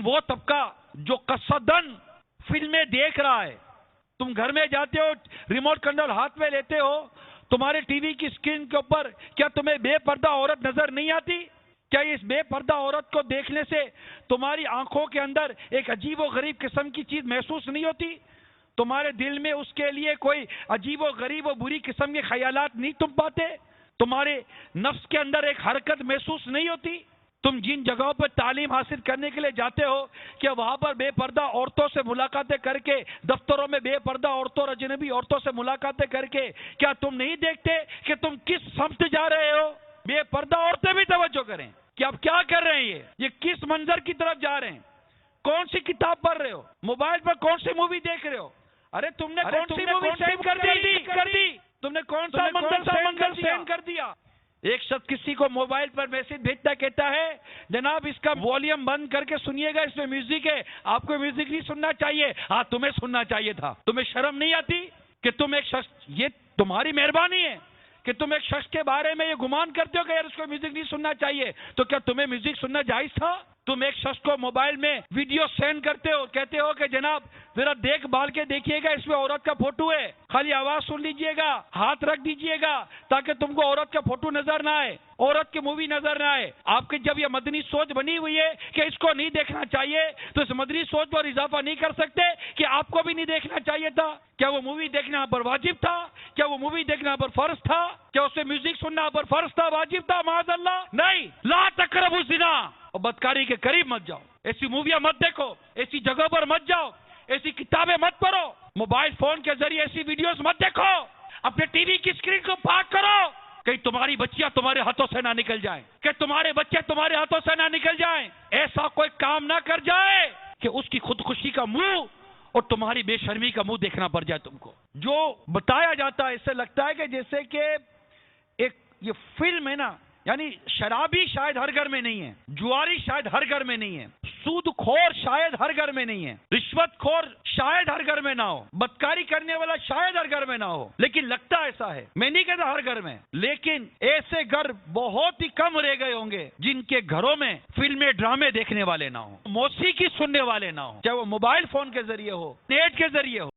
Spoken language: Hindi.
वो तबका जो कसदन फिल्में देख रहा है, तुम घर में जाते हो, रिमोट कंट्रोल हाथ में लेते हो, तुम्हारे टीवी की स्क्रीन के ऊपर क्या तुम्हें बेपर्दा औरत नजर नहीं आती? क्या इस बेपर्दा औरत को देखने से तुम्हारी आंखों के अंदर एक अजीबो गरीब किस्म की चीज महसूस नहीं होती? तुम्हारे दिल में उसके लिए कोई अजीबो गरीब और बुरी किस्म के ख्यालात नहीं तुम पाते? तुम्हारे नफ्स के अंदर एक हरकत महसूस नहीं होती? तुम जिन जगहों पर तालीम हासिल करने के लिए जाते हो, क्या वहां पर बेपर्दा औरतों से मुलाकातें करके, दफ्तरों में बेपर्दा औरतों और अजनबी औरतों से मुलाकातें करके, क्या तुम नहीं देखते कि तुम किस समत जा रहे हो? बेपर्दा औरतें भी तवज्जो करें कि आप क्या कर रहे हैं, ये किस मंजर की तरफ जा रहे हैं, कौन सी किताब पढ़ रहे हो, मोबाइल पर कौन सी मूवी देख रहे हो? अरे तुमने कौन सी मूवी सेंड कर दी? तुमने कौन सा मंजर सेंड कर दिया? एक शख्स किसी को मोबाइल पर मैसेज भेजता, कहता है जनाब इसका वॉल्यूम बंद करके सुनिएगा, इसमें म्यूजिक है, आपको म्यूजिक नहीं सुनना चाहिए। हाँ, तुम्हें सुनना चाहिए था। तुम्हें शर्म नहीं आती कि तुम एक शख्स, ये तुम्हारी मेहरबानी है कि तुम एक शख्स के बारे में ये गुमान करते हो कि यार उसको म्यूजिक नहीं सुनना चाहिए, तो क्या तुम्हें म्यूजिक सुनना जायज था? तुम एक शख्स को मोबाइल में वीडियो सेंड करते हो, कहते हो कि जनाब जरा देखभाल के देखिएगा, इसमें औरत का फोटो है, खाली आवाज सुन लीजिएगा, हाथ रख दीजिएगा ताकि तुमको औरत का फोटो नजर ना आए, औरत की मूवी नजर ना आए। आपकी जब यह मदनी सोच बनी हुई है कि इसको नहीं देखना चाहिए, तो इस मदनी सोच पर इजाफा नहीं कर सकते कि आपको भी नहीं देखना चाहिए था? क्या वो मूवी देखना पर वाजिब था? क्या वो मूवी देखना पर फर्ज था? क्या उससे म्यूजिक सुनना पर फर्ज था, वाजिब था? माज़अल्लाह नहीं। ला तक़रबू ज़िना, और बदकारी के करीब मत जाओ, ऐसी मूवियां मत देखो, ऐसी जगहों पर मत जाओ, ऐसी किताबें मत पढ़ो, मोबाइल फोन के जरिए ऐसी वीडियोस मत देखो, अपने टीवी की स्क्रीन को पाक करो, कहीं तुम्हारी बच्चियां तुम्हारे हाथों से ना निकल जाएं, कि तुम्हारे बच्चे तुम्हारे हाथों से ना निकल जाएं। ऐसा कोई काम ना कर जाए कि उसकी खुदकुशी का मुंह और तुम्हारी बेशर्मी का मुंह देखना पड़ जाए तुमको। जो बताया जाता है, इससे लगता है कि जैसे कि एक ये फिल्म है ना, यानी शराबी शायद हर घर में नहीं है, जुआरी शायद हर घर में नहीं है, सूदखोर शायद हर घर में नहीं है, रिश्वतखोर शायद हर घर में ना हो, बदकारी करने वाला शायद हर घर में ना हो, लेकिन लगता ऐसा है। मैं नहीं कहता हर घर में, लेकिन ऐसे घर बहुत ही कम रह गए होंगे जिनके घरों में फिल्में ड्रामे देखने वाले ना हो, मौसीकी सुनने वाले ना हो, चाहे वो मोबाइल फोन के जरिए हो, नेट के जरिए हो।